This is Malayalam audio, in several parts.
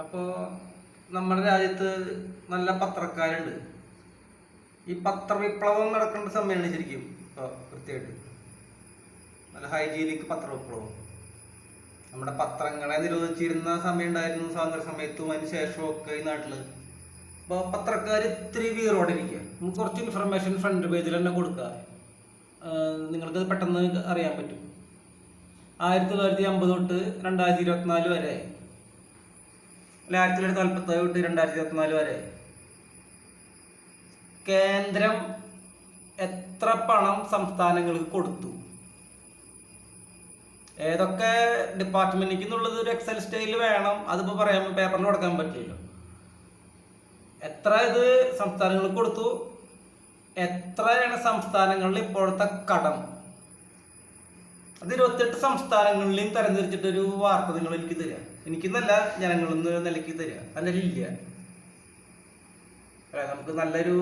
അപ്പോൾ നമ്മുടെ രാജ്യത്ത് നല്ല പത്രക്കാരുണ്ട്. ഈ പത്രവിപ്ലവം നടക്കേണ്ട സമയമാണ് ശരിക്കും. ഇപ്പോൾ കൃത്യമായിട്ട് നല്ല ഹൈജീനിക് പത്രവിപ്ലവം. നമ്മുടെ പത്രങ്ങളെ നിരോധിച്ചിരുന്ന സമയം ഉണ്ടായിരുന്നു, സ്വാതന്ത്ര്യ സമയത്തും അതിന് ശേഷവും ഒക്കെ ഈ നാട്ടിൽ. അപ്പോൾ പത്രക്കാർ ഇത്തിരി വീറോടിരിക്കുക. നമുക്ക് കുറച്ച് ഇൻഫർമേഷൻ ഫ്രണ്ട് പേജിൽ തന്നെ കൊടുക്കുക, നിങ്ങൾക്ക് പെട്ടെന്ന് അറിയാൻ പറ്റും. 1950 തൊട്ട് 2024 വരെ, അല്ലെ 1947 തൊട്ട് 2024 വരെ കേന്ദ്രം എത്ര പണം സംസ്ഥാനങ്ങൾക്ക് കൊടുത്തു, ഏതൊക്കെ ഡിപ്പാർട്ട്മെന്റിലേക്ക് എന്നുള്ളത് ഒരു എക്സൽ സ്റ്റൈലിൽ വേണം. അതിപ്പോൾ പറയാൻ പേപ്പറിൽ കൊടുക്കാൻ പറ്റില്ലല്ലോ. എത്ര ഇത് സംസ്ഥാനങ്ങൾക്ക് കൊടുത്തു, എത്രയാണ് സംസ്ഥാനങ്ങളിൽ ഇപ്പോഴത്തെ കടം, അത് 28 സംസ്ഥാനങ്ങളിലും തരംതിരിച്ചിട്ടൊരു വാർത്ത നിങ്ങൾ എനിക്ക് തരിക. എനിക്കെന്നല്ല, ജനങ്ങളെന്ന് നിലയ്ക്ക് തരിക. അതിൽ ഇല്ല അല്ല, നമുക്ക് നല്ലൊരു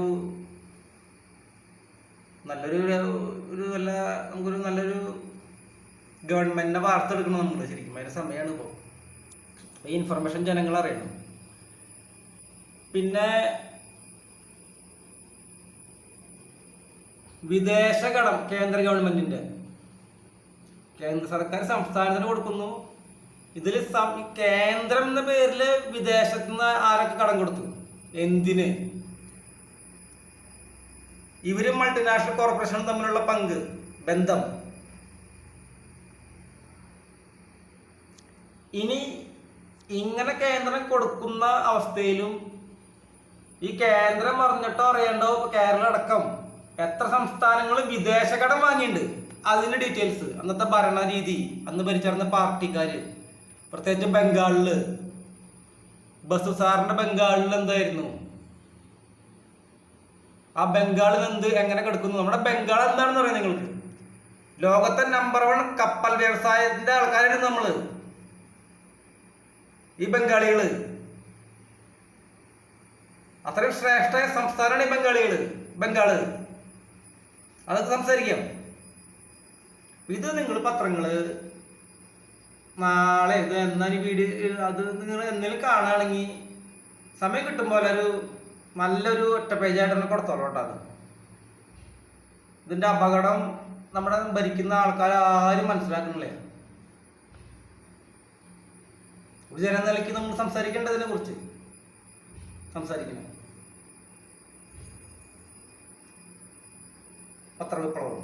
നമുക്കൊരു നല്ലൊരു ഗവൺമെന്റിനെ വാർത്തെടുക്കണം നമ്മൾ. ശരിക്കും അതിന്റെ സമയമാണ് ഇപ്പോൾ. ഈ ഇൻഫർമേഷൻ ജനങ്ങൾ അറിയണം. പിന്നെ വിദേശ കടം കേന്ദ്ര ഗവൺമെന്റിന്റെ, കേന്ദ്ര സർക്കാർ സംസ്ഥാനത്തിന് കൊടുക്കുന്നു. ഇതിൽ കേന്ദ്രം എന്ന പേരിൽ വിദേശത്ത് നിന്ന് ആരൊക്കെ കടം കൊടുത്തു, എന്തിന്? ഇവരും മൾട്ടിനാഷണൽ കോർപ്പറേഷനും തമ്മിലുള്ള പങ്ക്, ബന്ധം. ഇനി ഇങ്ങനെ കേന്ദ്രം കൊടുക്കുന്ന അവസ്ഥയിലും ഈ കേന്ദ്രം അറിഞ്ഞിട്ടോ അറിയണ്ടോ കേരളം അടക്കം എത്ര സംസ്ഥാനങ്ങൾ വിദേശ കടം വാങ്ങിയിട്ടുണ്ട്, അതിന്റെ ഡീറ്റെയിൽസ്. അന്നത്തെ ഭരണരീതി, അന്ന് ഭരിച്ചിരുന്ന പാർട്ടിക്കാര്, പ്രത്യേകിച്ച് ബംഗാളില് ബസു സാറിന്റെ ബംഗാളിൽ എന്തായിരുന്നു, ആ ബംഗാളിൽ എങ്ങനെ കിടക്കുന്നു? നമ്മുടെ ബംഗാൾ എന്താണെന്ന് പറയാം നിങ്ങൾക്ക്. ലോകത്തെ നമ്പർ 1 കപ്പൽ വ്യവസായത്തിന്റെ ആൾക്കാരാണ് നമ്മള്, ഈ ബംഗാളികള്. അത്രയും ശ്രേഷ്ഠ സംസ്ഥാനമാണ് ഈ ബംഗാള്. അതൊക്കെ സംസാരിക്കാം. ഇത് നിങ്ങൾ പത്രങ്ങള് നാളെ ഇത് എന്നാൽ വീഡിയോ അത് നിങ്ങൾ എന്തെങ്കിലും കാണുകയാണെങ്കിൽ സമയം കിട്ടുമ്പോൾ നല്ലൊരു ഒറ്റ പേജായിട്ട് തന്നെ കൊടുത്തോളൂ കേട്ടോ. അത് ഇതിന്റെ അപകടം നമ്മുടെ ഭരിക്കുന്ന ആൾക്കാർ ആരും മനസ്സിലാക്കുന്നില്ല. ഒരു ജനനിലയ്ക്ക് നമ്മൾ സംസാരിക്കേണ്ടതിനെ കുറിച്ച് സംസാരിക്കണം. പത്രവിപ്ലവം